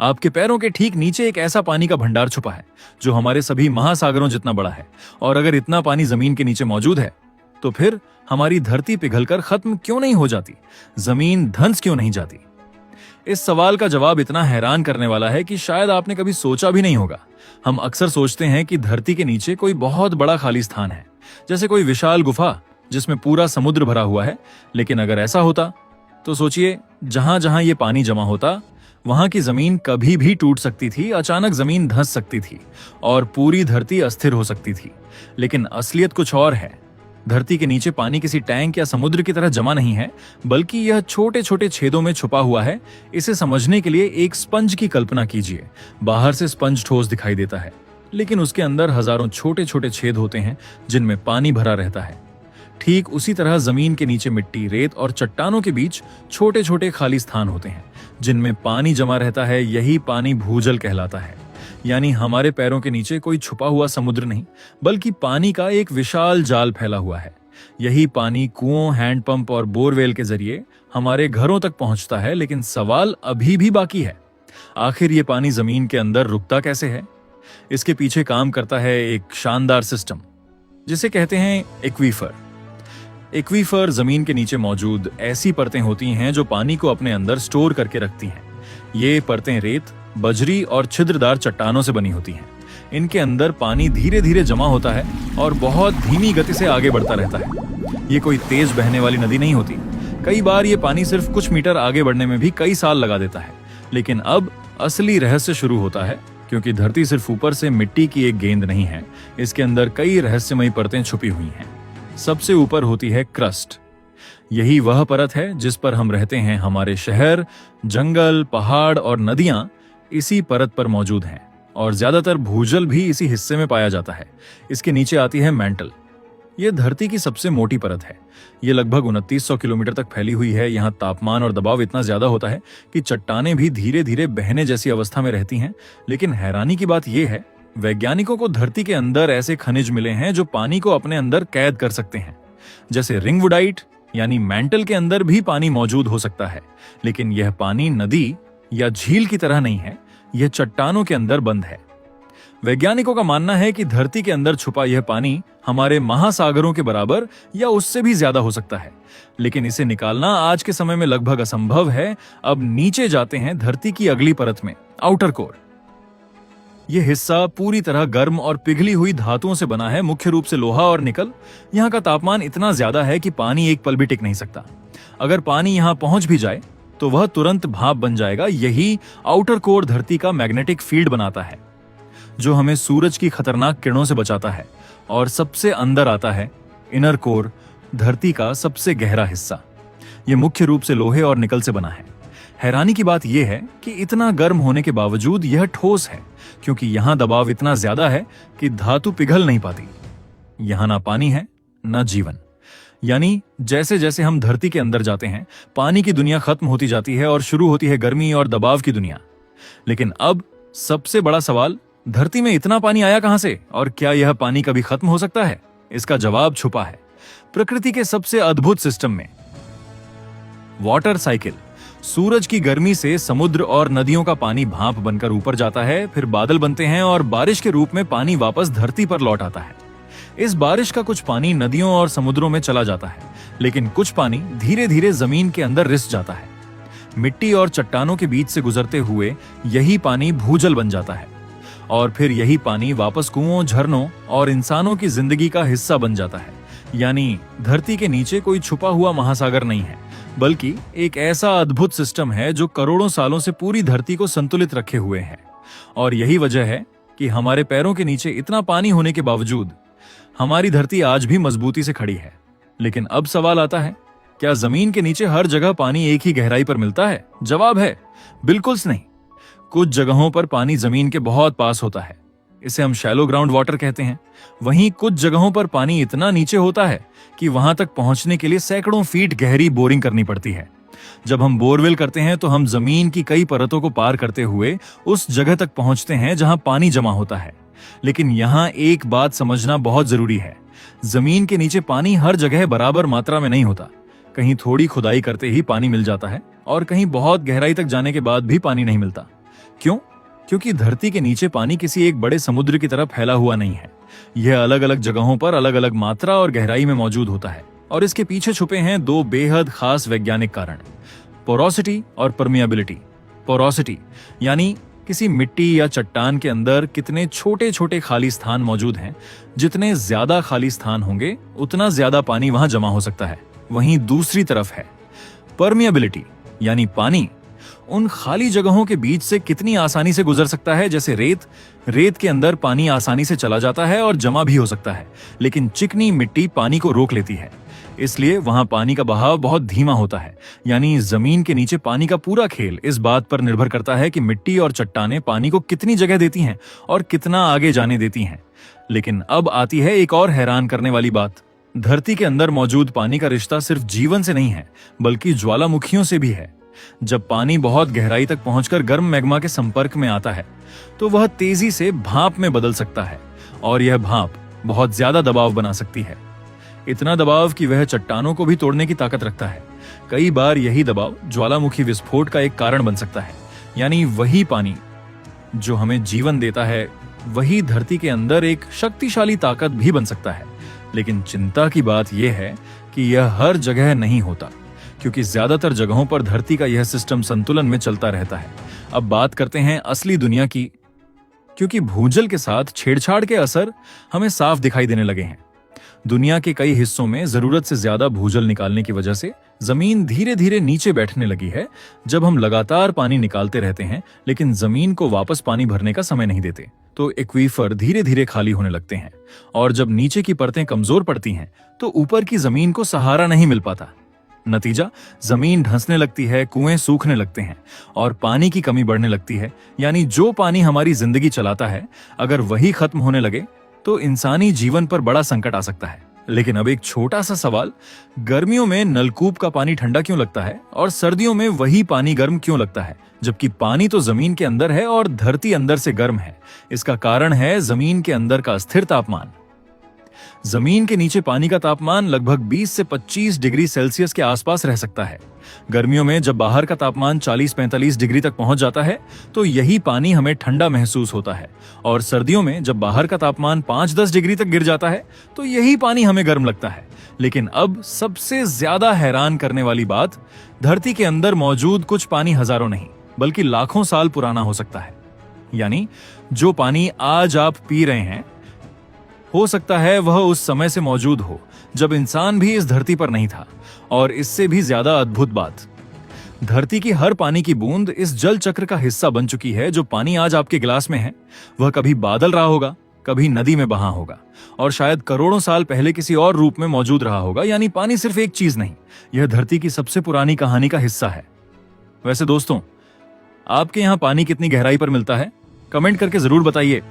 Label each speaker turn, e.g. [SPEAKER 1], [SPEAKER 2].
[SPEAKER 1] आपके पैरों के ठीक नीचे एक ऐसा पानी का भंडार छुपा है जो हमारे सभी महासागरों जितना बड़ा है। और अगर इतना पानी जमीन के नीचे मौजूद है तो फिर हमारी धरती पिघलकर खत्म क्यों नहीं हो जाती, जमीन ध्वंस क्यों नहीं जाती? इस सवाल का जवाब इतना हैरान करने वाला है कि शायद आपने कभी सोचा भी नहीं होगा। हम अक्सर सोचते हैं कि धरती के नीचे कोई बहुत बड़ा खाली स्थान है, जैसे कोई विशाल गुफा जिसमें पूरा समुद्र भरा हुआ है। लेकिन अगर ऐसा होता तो सोचिए, जहां जहां ये पानी जमा होता वहां की जमीन कभी भी टूट सकती थी, अचानक जमीन धंस सकती थी और पूरी धरती अस्थिर हो सकती थी। लेकिन असलियत कुछ और है। धरती के नीचे पानी किसी टैंक या समुद्र की तरह जमा नहीं है, बल्कि यह छोटे छोटे छेदों में छुपा हुआ है। इसे समझने के लिए एक स्पंज की कल्पना कीजिए। बाहर से स्पंज ठोस दिखाई देता है, लेकिन उसके अंदर हजारों छोटे छोटे छेद होते हैं जिनमें पानी भरा रहता है। ठीक उसी तरह जमीन के नीचे मिट्टी, रेत और चट्टानों के बीच छोटे छोटे खाली स्थान होते हैं जिनमें पानी जमा रहता है। यही पानी भूजल कहलाता है। यानी हमारे पैरों के नीचे कोई छुपा हुआ समुद्र नहीं, बल्कि पानी का एक विशाल जाल फैला हुआ है। यही पानी कुओं, हैंडपंप और बोरवेल के जरिए हमारे घरों तक पहुंचता है। लेकिन सवाल अभी भी बाकी है, आखिर ये पानी जमीन के अंदर रुकता कैसे है? इसके पीछे काम करता है एक शानदार सिस्टम जिसे कहते हैं एक्वीफर। एक्वीफर जमीन के नीचे मौजूद ऐसी परतें होती हैं जो पानी को अपने अंदर स्टोर करके रखती हैं। ये परतें रेत, बजरी और छिद्रदार चट्टानों से बनी होती हैं। इनके अंदर पानी धीरे धीरे जमा होता है और बहुत धीमी गति से आगे बढ़ता रहता है। ये कोई तेज बहने वाली नदी नहीं होती। कई बार ये पानी सिर्फ कुछ मीटर आगे बढ़ने में भी कई साल लगा देता है। लेकिन अब असली रहस्य शुरू होता है, क्योंकि धरती सिर्फ ऊपर से मिट्टी की एक गेंद नहीं है। इसके अंदर कई रहस्यमयी परतें छुपी हुई हैं। सबसे ऊपर होती है क्रस्ट। यही वह परत है जिस पर हम रहते हैं। हमारे शहर, जंगल, पहाड़ और नदियां इसी परत पर मौजूद हैं और ज्यादातर भूजल भी इसी हिस्से में पाया जाता है। इसके नीचे आती है मैंटल। यह धरती की सबसे मोटी परत है। यह लगभग 2900 किलोमीटर तक फैली हुई है। यहाँ तापमान और दबाव इतना ज्यादा होता है कि चट्टानें भी धीरे धीरे बहने जैसी अवस्था में रहती हैं। लेकिन हैरानी की बात यह है, वैज्ञानिकों को धरती के अंदर ऐसे खनिज मिले हैं जो पानी को अपने अंदर कैद कर सकते हैं। जैसे रिंगवुडाइट, यानी मैंटल के अंदर भी पानी मौजूद हो सकता है। लेकिन यह पानी नदी या झील की तरह नहीं है, यह चट्टानों के अंदर बंद है। वैज्ञानिकों का मानना है कि धरती के अंदर छुपा यह पानी हमारे महासागरों के बराबर या उससे भी ज्यादा हो सकता है। लेकिन इसे निकालना आज के समय में लगभग असंभव है। अब नीचे जाते हैं धरती की अगली परत में, आउटर कोर। यह हिस्सा पूरी तरह गर्म और पिघली हुई धातुओं से बना है, मुख्य रूप से लोहा और निकल। यहाँ का तापमान इतना ज्यादा है कि पानी एक पल भी टिक नहीं सकता। अगर पानी यहाँ पहुंच भी जाए तो वह तुरंत भाप बन जाएगा। यही आउटर कोर धरती का मैग्नेटिक फील्ड बनाता है, जो हमें सूरज की खतरनाक किरणों से बचाता है। और सबसे अंदर आता है इनर कोर, धरती का सबसे गहरा हिस्सा। यह मुख्य रूप से लोहे और निकल से बना है। हैरानी की बात यह है कि इतना गर्म होने के बावजूद यह ठोस है, क्योंकि यहां दबाव इतना ज्यादा है कि धातु पिघल नहीं पाती। यहां ना पानी है, ना जीवन। यानी जैसे जैसे हम धरती के अंदर जाते हैं, पानी की दुनिया खत्म होती जाती है और शुरू होती है गर्मी और दबाव की दुनिया। लेकिन अब सबसे बड़ा सवाल, धरती में इतना पानी आया कहां से और क्या यह पानी कभी खत्म हो सकता है? इसका जवाब छुपा है प्रकृति के सबसे अद्भुत सिस्टम में, वाटर साइकिल। सूरज की गर्मी से समुद्र और नदियों का पानी भाप बनकर ऊपर जाता है, फिर बादल बनते हैं और बारिश के रूप में पानी वापस धरती पर लौट आता है। इस बारिश का कुछ पानी नदियों और समुद्रों में चला जाता है, लेकिन कुछ पानी धीरे धीरे जमीन के अंदर रिस जाता है। मिट्टी और चट्टानों के बीच से गुजरते हुए यही पानी भूजल बन जाता है और फिर यही पानी वापस कुओं, झरनों और इंसानों की जिंदगी का हिस्सा बन जाता है। यानी धरती के नीचे कोई छुपा हुआ महासागर नहीं है, बल्कि एक ऐसा अद्भुत सिस्टम है जो करोड़ों सालों से पूरी धरती को संतुलित रखे हुए है। और यही वजह है कि हमारे पैरों के नीचे इतना पानी होने के बावजूद हमारी धरती आज भी मजबूती से खड़ी है। लेकिन अब सवाल आता है, क्या जमीन के नीचे हर जगह पानी एक ही गहराई पर मिलता है? जवाब है बिल्कुल नहीं। कुछ जगहों पर पानी जमीन के बहुत पास होता है, इसे हम शैलो ग्राउंड वाटर कहते हैं। वहीं कुछ जगहों पर पानी इतना नीचे होता है कि वहां तक पहुंचने के लिए सैकड़ों फीट गहरी बोरिंग करनी पड़ती है। जब हम बोरवेल करते हैं तो हम जमीन की कई परतों को पार करते हुए उस जगह तक पहुंचते हैं जहां पानी जमा होता है। लेकिन यहां एक बात समझना बहुत जरूरी है, जमीन के नीचे पानी हर जगह बराबर मात्रा में नहीं होता। कहीं थोड़ी खुदाई करते ही पानी मिल जाता है और कहीं बहुत गहराई तक जाने के बाद भी पानी नहीं मिलता। क्यों? क्योंकि धरती के नीचे पानी किसी एक बड़े समुद्र की तरह फैला हुआ नहीं है। यह अलग अलग जगहों पर अलग अलग मात्रा और गहराई में मौजूद होता है, और इसके पीछे छुपे हैं दो बेहद खास वैज्ञानिक कारण, पोरोसिटी और परमिएबिलिटी। पोरोसिटी यानी किसी मिट्टी या चट्टान के अंदर कितने छोटे छोटे खाली स्थान मौजूद हैं। जितने ज्यादा खाली स्थान होंगे उतना ज्यादा पानी वहां जमा हो सकता है। वहीं दूसरी तरफ है परमिएबिलिटी, यानी पानी उन खाली जगहों के बीच से कितनी आसानी से गुजर सकता है। जैसे रेत के अंदर पानी आसानी से चला जाता है और जमा भी हो सकता है, लेकिन चिकनी मिट्टी पानी को रोक लेती है। इसलिए वहां पानी का बहाव बहुत धीमा होता है। यानी जमीन के नीचे पानी का पूरा खेल इस बात पर निर्भर करता है कि मिट्टी और चट्टानें पानी को कितनी जगह देती हैं और कितना आगे जाने देती हैं। लेकिन अब आती है एक और हैरान करने वाली बात। धरती के अंदर मौजूद पानी का रिश्ता सिर्फ जीवन से नहीं है, बल्कि ज्वालामुखियों से भी है। जब पानी बहुत गहराई तक पहुंचकर गर्म मैग्मा के संपर्क में आता है, तो वह तेजी से भाप में बदल सकता है, और यह भाप बहुत ज्यादा दबाव बना सकती है। इतना दबाव कि वह चट्टानों को भी तोड़ने की ताकत रखता है। कई बार यही दबाव ज्वालामुखी विस्फोट का एक कारण बन सकता है। यानी वही पानी जो हमें जीवन देता है, वही धरती के अंदर एक शक्तिशाली ताकत भी बन सकता है। लेकिन चिंता की बात यह है कि यह हर जगह नहीं होता, क्योंकि ज्यादातर जगहों पर धरती का यह सिस्टम संतुलन में चलता रहता है। अब बात करते हैं असली दुनिया की, क्योंकि भूजल के साथ छेड़छाड़ के असर हमें साफ दिखाई देने लगे हैं। दुनिया के कई हिस्सों में जरूरत से ज्यादा भूजल निकालने की वजह से जमीन धीरे धीरे नीचे बैठने लगी है। जब हम लगातार पानी निकालते रहते हैं लेकिन जमीन को वापस पानी भरने का समय नहीं देते, तो एक्वीफर धीरे धीरे खाली होने लगते हैं, और जब नीचे की परतें कमजोर पड़ती हैं तो ऊपर की जमीन को सहारा नहीं मिल पाता। नतीजा, जमीन धंसने लगती है, कुएं सूखने लगते हैं और पानी की कमी बढ़ने लगती है। यानी जो पानी हमारी जिंदगी चलाता है, अगर वही खत्म होने लगे तो इंसानी जीवन पर बड़ा संकट आ सकता है। लेकिन अब एक छोटा सा सवाल, गर्मियों में नलकूप का पानी ठंडा क्यों लगता है और सर्दियों में वही पानी गर्म क्यों लगता है, जबकि पानी तो जमीन के अंदर है और धरती अंदर से गर्म है? इसका कारण है जमीन के अंदर का स्थिर तापमान। जमीन के नीचे पानी का तापमान लगभग 20 से 25 डिग्री सेल्सियस के आसपास रह सकता है। गर्मियों में जब बाहर का तापमान 40-45 डिग्री तक पहुंच जाता है, तो यही पानी हमें ठंडा महसूस होता है, और सर्दियों में जब बाहर का तापमान 5-10 डिग्री तक गिर जाता है, तो यही पानी हमें गर्म लगता है। लेकिन अब सबसे ज्यादा हैरान करने वाली बात, धरती के अंदर मौजूद कुछ पानी हजारों नहीं बल्कि लाखों साल पुराना हो सकता है। यानी जो पानी आज आप पी रहे हैं, हो सकता है वह उस समय से मौजूद हो जब इंसान भी इस धरती पर नहीं था। और इससे भी ज्यादा अद्भुत बात, धरती की हर पानी की बूंद इस जल चक्र का हिस्सा बन चुकी है। जो पानी आज आपके गिलास में है, वह कभी बादल रहा होगा, कभी नदी में बहा होगा, और शायद करोड़ों साल पहले किसी और रूप में मौजूद रहा होगा। यानी पानी सिर्फ एक चीज नहीं, यह धरती की सबसे पुरानी कहानी का हिस्सा है। वैसे दोस्तों, आपके यहां पानी कितनी गहराई पर मिलता है? कमेंट करके जरूर बताइए।